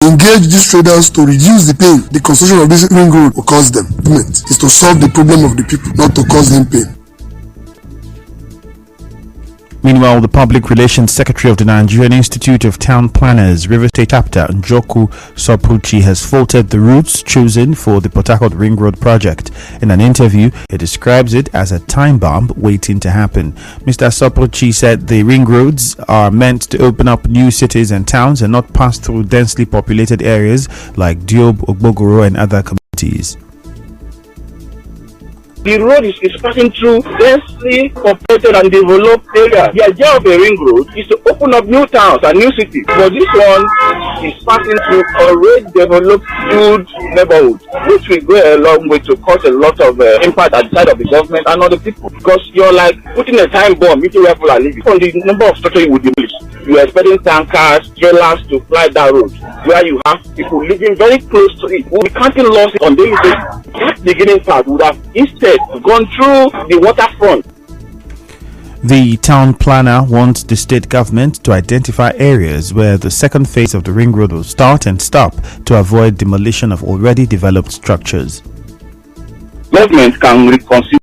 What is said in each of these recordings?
Engage these traders to reduce the pain the construction of this ring road will cause them. The government is to solve the problem of the people, not to cause them pain. Meanwhile, the Public Relations Secretary of the Nigerian Institute of Town Planners, River State Chapter, Njoku Sopruchi, has faulted the routes chosen for the Port Harcourt Ring Road project. In an interview, he describes it as a time bomb waiting to happen. Mr. Sopruchi said the ring roads are meant to open up new cities and towns and not pass through densely populated areas like Diob, Ogbogoro, and other communities. The road is passing through densely populated and developed areas. The idea of a ring road is to open up new towns and new cities. But this one is passing through already developed good neighborhoods, which will go a long way to cause a lot of impact at the side of the government and other people. Because you're like putting a time bomb into where people are living. On the number of structures you would demolish, you are expecting tankers, trailers to fly that road, where you have people living very close to it. We'll be counting losses on daily basis. That beginning part would have instead gone through the waterfront. The town planner wants the state government to identify areas where the second phase of the ring road will start and stop to avoid demolition of already developed structures. Government can reconsider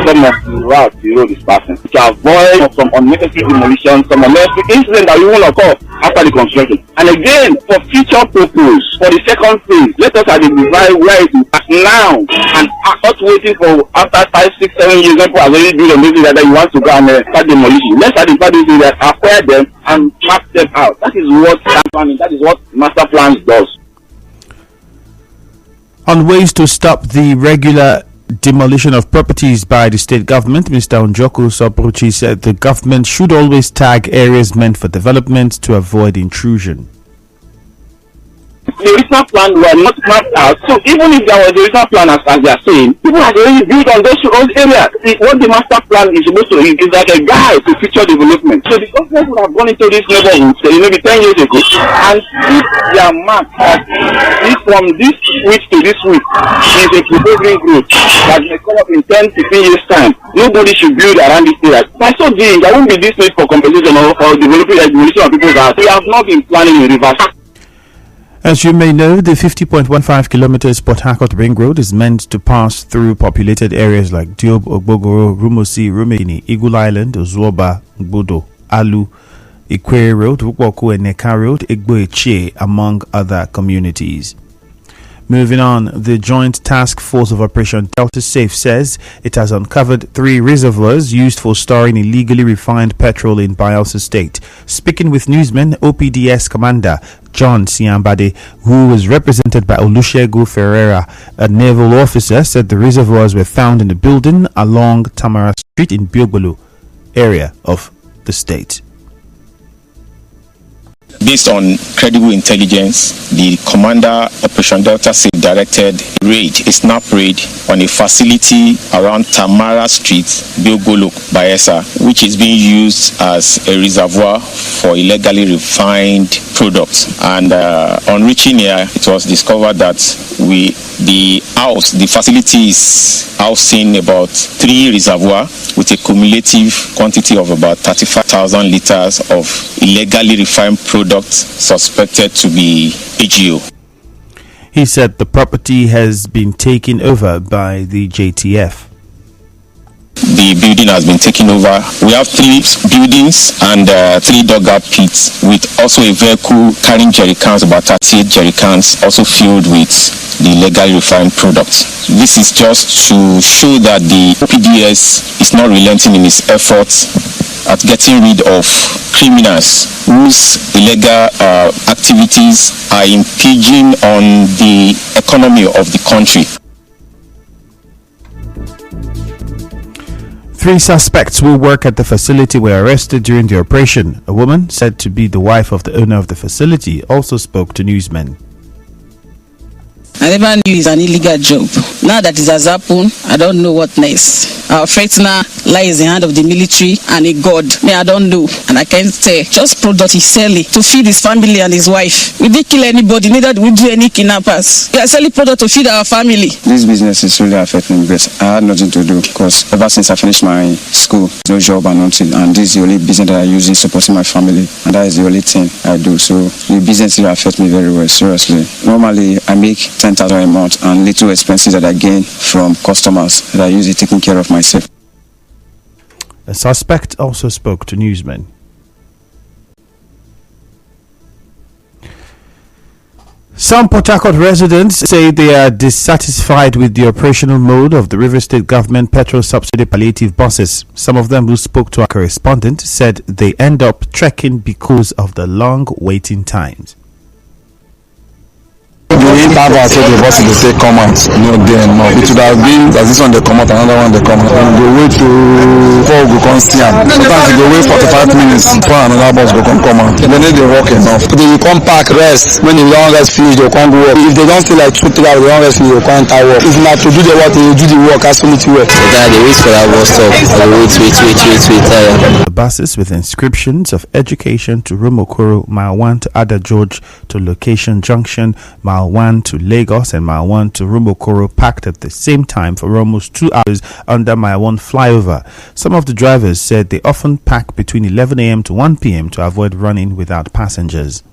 some of the routes the road is passing to avoid some unnecessary demolition, some unnecessary incidents that will occur after the construction. And again, for future purpose, for the second phase, let us identify where it is now and not waiting for after 5, 6, 7 years when people are already built on this area that you want to go and start demolition. Let's identify these areas, acquire them, and map them out. That is what planning, that is what master plans does. On ways to stop the regular demolition of properties by the state government, Mr. Njoku Sopruchi said the government should always tag areas meant for development to avoid intrusion. The original plan were not mapped out, so even if there was the original plan as they are saying, people have already built on those areas. What the master plan is supposed to is like a guide to future development. So the government would have gone into this neighborhood, maybe 10 years ago, and if their map is from this week to this week is a proposed ring road that may come up in 10, 15 years time. Nobody should build around this area. By so doing, there won't be this need for compensation or developing a demolition of people's house. We have not been planning in reverse. As you may know, the 50.15 kilometers Port Harcourt Ring Road is meant to pass through populated areas like Diob, Ogbogoro, Rumosi, Rumekini, Eagle Island, Ozuoba, Ngbodo, Alu, Ikwere Road, Ukwoku, and Neka Road, Egbo-Echie, among other communities. Moving on, the Joint Task Force of Operation Delta Safe says it has uncovered 3 reservoirs used for storing illegally refined petrol in Bayelsa State. Speaking with newsmen, OPDS Commander John Siambade, who was represented by Olusegun Ferreira, a naval officer, said the reservoirs were found in the building along Tamara Street in Biobolo area of the state. Based on credible intelligence, the Commander Operation Delta Safe directed a snap raid on a facility around Tamara Street, Biogolo, Bayelsa, which is being used as a reservoir for illegally refined products. And on reaching here, it was discovered that the facility is housing about 3 reservoirs with a cumulative quantity of about 35,000 liters of illegally refined products suspected to be AGO. He said the property has been taken over by the JTF. The building has been taken over. We have 3 buildings and 3 dugout pits, with also a vehicle carrying jerrycans, about 38 jerrycans, also filled with the illegally refined products. This is just to show that the OPDS is not relenting in its efforts at getting rid of criminals whose illegal activities are impinging on the economy of the country. 3 suspects who work at the facility were arrested during the operation. A woman, said to be the wife of the owner of the facility, also spoke to newsmen. I never knew it's an illegal job. Now that it has happened, I don't know what next. Our fate now lies in the hand of the military and a God. Me, I don't know, and I can't say. Just product he's selling to feed his family and his wife. We didn't kill anybody, neither did we do any kidnappers. We are selling product to feed our family. This business is really affecting me because I had nothing to do because ever since I finished my school, no job and nothing, and this is the only business that I use in supporting my family, and that is the only thing I do. So the business really affects me very well, seriously. Normally, I make 10,000 a month and little expenses that I gain from customers that I use it taking care of myself. A suspect also spoke to newsmen. Some Port Harcourt residents say they are dissatisfied with the operational mode of the Rivers State Government petrol subsidy palliative buses. Some of them who spoke to our correspondent said they end up trekking because of the long waiting times. The interval so the bus will take come out, then no. It would have been that this one they come out, another one they come out. And they wait to before we come see them. Sometimes they wait 45 minutes before another bus will come out. Then they walk enough. They will come back rest. When the long rest finish, they will come go work. If they don't feel like 2-3 hours, the long rest finish, they will come enter work. If not to do the work, they will do the work as soon as work. So that they wait for that bus stop. They wait. The buses with inscriptions of education to Rumokoro, Mile 1 to Ada George to Location Junction, Mile 1 to Lagos and Mile 1 to Rumokoro packed at the same time for almost 2 hours under Mile 1 flyover. Some of the drivers said they often pack between 11 a.m. to 1 p.m. to avoid running without passengers.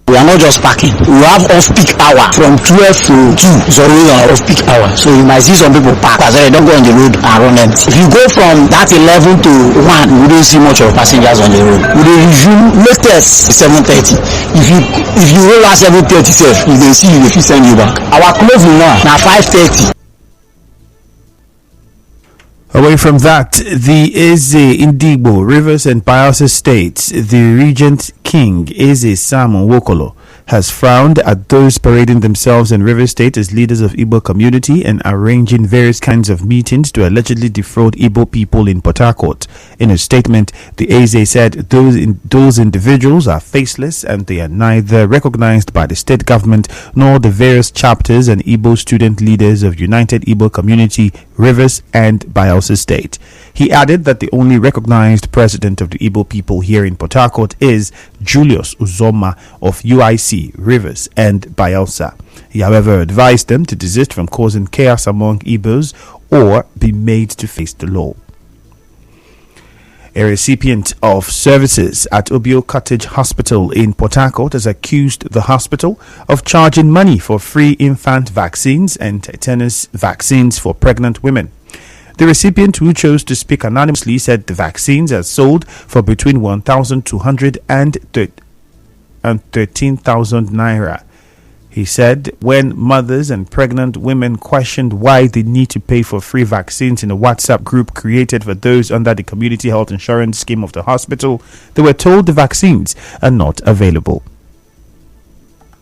We are not just parking. We have off-peak hour from 12 to 2. It's always on off-peak hour. So you might see some people park as they don't go on the road and run empty. If you go from that 11 to 1, we don't see much of passengers on the road. We will resume latest 7:30. If you roll out 7:30, you can see if you send you back. Our closing now 5:30. Away from that, the Eze Indigbo, Rivers and Bayelsa states, the Regent King Eze Simon Wokolo has frowned at those parading themselves in Rivers State as leaders of Igbo community and arranging various kinds of meetings to allegedly defraud Igbo people in Port Harcourt. In a statement, the Eze said those individuals are faceless and they are neither recognized by the state government nor the various chapters and Igbo student leaders of United Igbo Community, Rivers and Bayelsa State. He added that the only recognized president of the Igbo people here in Port Harcourt is Julius Uzoma of UIC, Rivers and Bayelsa. He, however, advised them to desist from causing chaos among Igbos or be made to face the law. A recipient of services at Obio Cottage Hospital in Port Harcourt has accused the hospital of charging money for free infant vaccines and tetanus vaccines for pregnant women. The recipient, who chose to speak anonymously, said the vaccines are sold for between 1,200 and 13,000 naira. He said when mothers and pregnant women questioned why they need to pay for free vaccines in a WhatsApp group created for those under the community health insurance scheme of the hospital, they were told the vaccines are not available.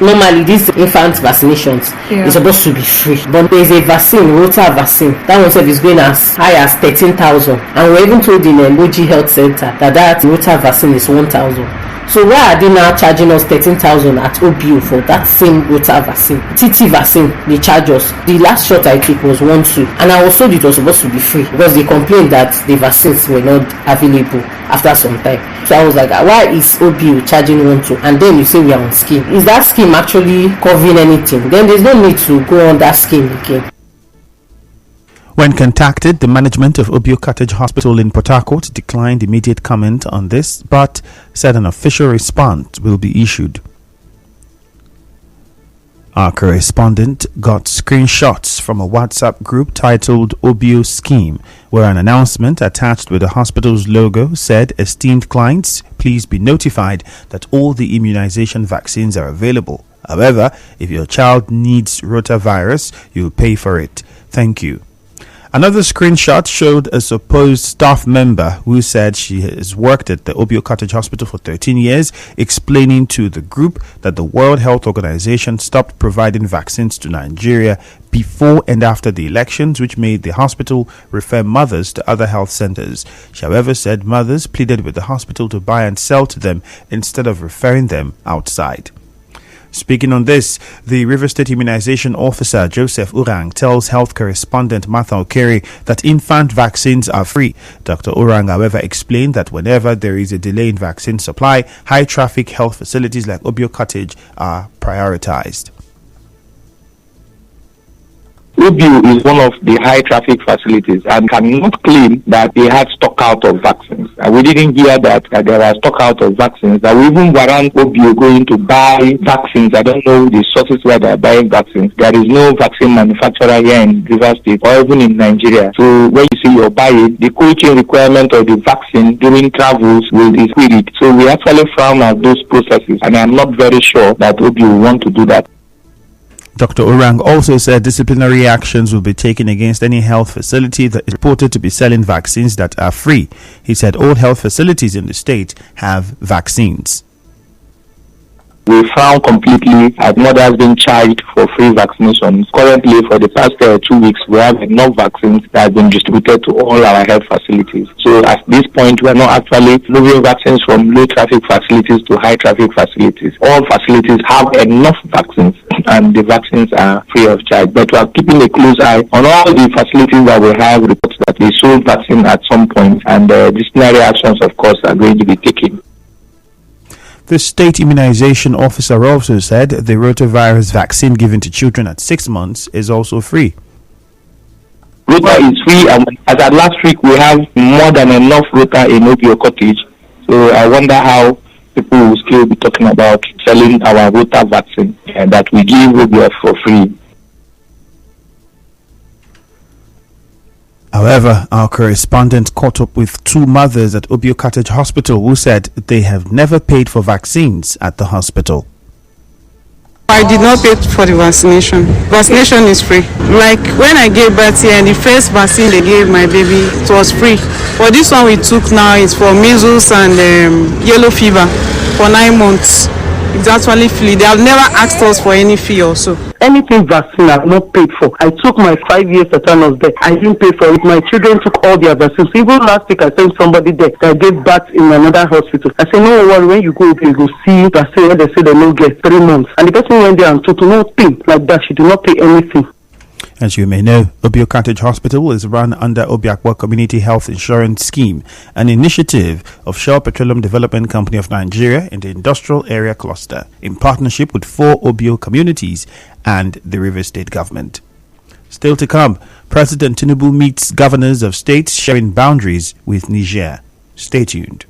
Normally, these infant vaccinations is supposed to be free, but there is a vaccine, Rota vaccine. That one is going as high as 13,000, and we're even told in the Emoji Health Center that Rota vaccine is 1,000. So why are they now charging us 13,000 at OBU for that same Rota vaccine? TT vaccine, they charge us. The last shot I took was 1-2, and I was told it was supposed to be free because they complained that the vaccines were not available after some time. So I was like, why is OBU charging 1-2? And then you say we are on scheme. Is that scheme actually covering anything? Then there's no need to go on that scheme again. When contacted, the management of Obio Cottage Hospital in Port Harcourt declined immediate comment on this, but said an official response will be issued. Our correspondent got screenshots from a WhatsApp group titled Obio Scheme, where an announcement attached with the hospital's logo said, "Esteemed clients, please be notified that all the immunization vaccines are available. However, if your child needs rotavirus, you'll pay for it. Thank you." Another screenshot showed a supposed staff member who said she has worked at the Obio Cottage Hospital for 13 years, explaining to the group that the World Health Organization stopped providing vaccines to Nigeria before and after the elections, which made the hospital refer mothers to other health centers. She, however, said mothers pleaded with the hospital to buy and sell to them instead of referring them outside. Speaking on this, the River State Immunization Officer Joseph Urang tells health correspondent Martha Okere that infant vaccines are free. Dr. Urang, however, explained that whenever there is a delay in vaccine supply, high traffic health facilities like Obio Cottage are prioritized. Obio is one of the high traffic facilities and cannot claim that they had stock out of vaccines. And we didn't hear that there are stock out of vaccines. That we even warrant Obio going to buy vaccines. I don't know the sources where they are buying vaccines. There is no vaccine manufacturer here in River State or even in Nigeria. So when you say you're buying, the cold chain requirement of the vaccine during travels will is queried. So we actually frown at those processes, and I'm not very sure that Obio will want to do that. Dr. Urang also said disciplinary actions will be taken against any health facility that is reported to be selling vaccines that are free. He said all health facilities in the state have vaccines. We frown completely at mothers being charged for free vaccinations. Currently, for the past 2 weeks, we have enough vaccines that have been distributed to all our health facilities. So at this point, we are not actually moving vaccines from low traffic facilities to high traffic facilities. All facilities have enough vaccines, and the vaccines are free of charge. But we are keeping a close eye on all the facilities that we have reports that they sold vaccine at some point, and disciplinary actions, of course, are going to be taken. The state immunization officer also said the rotavirus vaccine given to children at 6 months is also free. Rota is free, and as at last week, we have more than enough Rota in Obio Cottage. So I wonder how people will still be talking about selling our Rota vaccine that we give Obio for free. However, our correspondent caught up with two mothers at Obio Cottage Hospital who said they have never paid for vaccines at the hospital. I did not pay for the vaccination. Vaccination is free. Like when I gave birth here, the first vaccine they gave my baby, it was free. For this one we took now is for measles and yellow fever for 9 months. It's actually free. They have never asked us for any fee also. Anything vaccine I've not paid for. I took my 5 years tetanus there. I didn't pay for it. My children took all their vaccines. Even last week I sent somebody there that gave birth in another hospital. I said, no worry, when you go see vaccine where they say they don't get 3 months. And the person went there and took no thing like that. She did not pay anything. As you may know, Obio Cottage Hospital is run under Obiakwa Community Health Insurance Scheme, an initiative of Shell Petroleum Development Company of Nigeria in the Industrial Area Cluster, in partnership with 4 Obio communities and the River State government. Still to come, President Tinubu meets governors of states sharing boundaries with Niger. Stay tuned.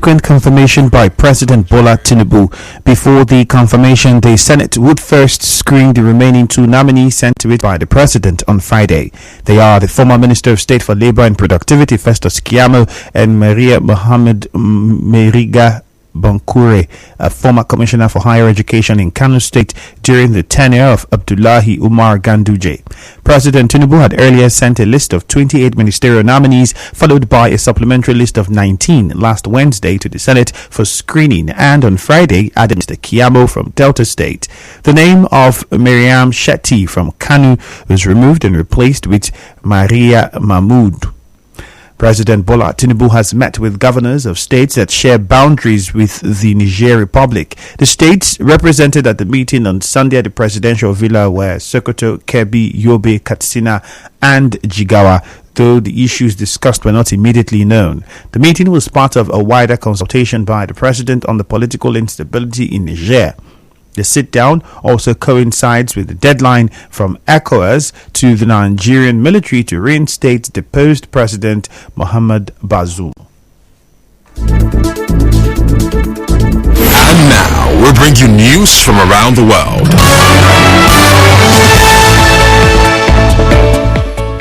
subsequent confirmation by President Bola Tinubu. Before the confirmation, the Senate would first screen the remaining 2 nominees sent to it by the President on Friday. They are the former Minister of State for Labor and Productivity, Festus Keyamo, and Maria Mohammed Meriga Bankure, a former commissioner for higher education in Kano State during the tenure of Abdullahi Umar Ganduje. President Tinubu had earlier sent a list of 28 ministerial nominees, followed by a supplementary list of 19 last Wednesday to the Senate for screening, and on Friday added Mr. Keyamo from Delta State. The name of Miriam Shetty from Kano was removed and replaced with Maria Mahmood. President Bola Tinubu has met with governors of states that share boundaries with the Niger Republic. The states represented at the meeting on Sunday at the presidential villa were Sokoto, Kebbi, Yobe, Katsina, and Jigawa, though the issues discussed were not immediately known. The meeting was part of a wider consultation by the president on the political instability in Niger. The sit-down also coincides with the deadline from ECOWAS to the Nigerian military to reinstate deposed President Mohamed Bazoum. And now we bring you news from around the world.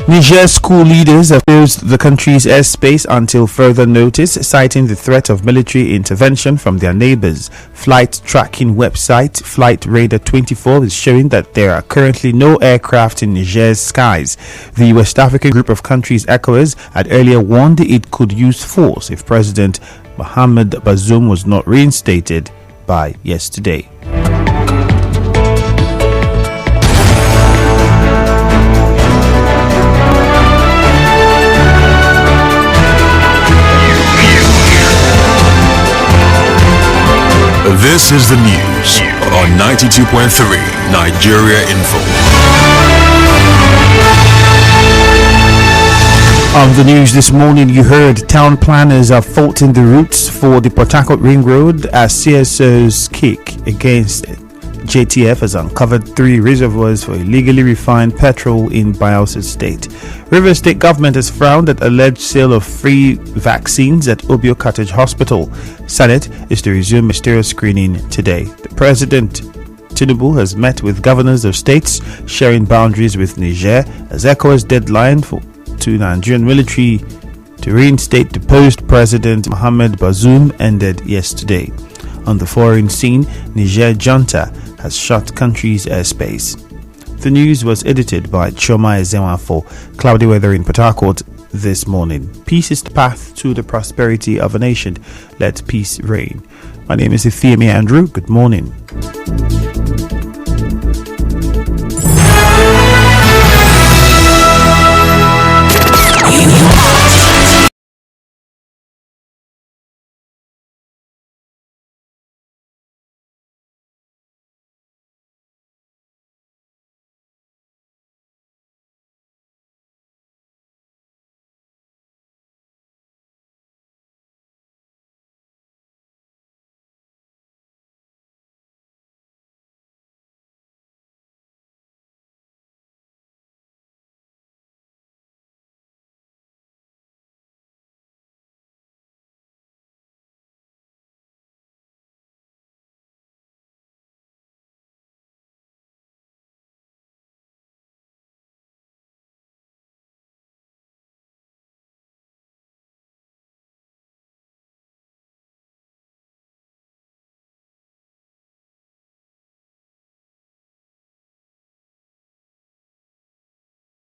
Niger school leaders have closed the country's airspace until further notice, citing the threat of military intervention from their neighbors. Flight tracking website Flight Radar 24 is showing that there are currently no aircraft in Niger's skies. The West African group of countries, ECOWAS, had earlier warned it could use force if President Mohamed Bazoum was not reinstated by yesterday. This is the news on 92.3 Nigeria Info. On the news this morning, you heard town planners are faulting the routes for the Port Harcourt Ring Road as CSO's kick against JTF has uncovered 3 reservoirs for illegally refined petrol in Bayelsa State. Rivers State government has frowned at alleged sale of free vaccines at Obio Cottage Hospital. Senate is to resume ministerial screening today. The President Tinubu has met with governors of states sharing boundaries with Niger as ECOWAS deadline to Nigerian military to reinstate deposed President Mohamed Bazoum ended yesterday. On the foreign scene, Niger junta has shut country's airspace. The news was edited by Choma Ezenwafo. Cloudy weather in Port Harcourt this morning. Peace is the path to the prosperity of a nation. Let peace reign. My name is Ifeami Andrew. Good morning.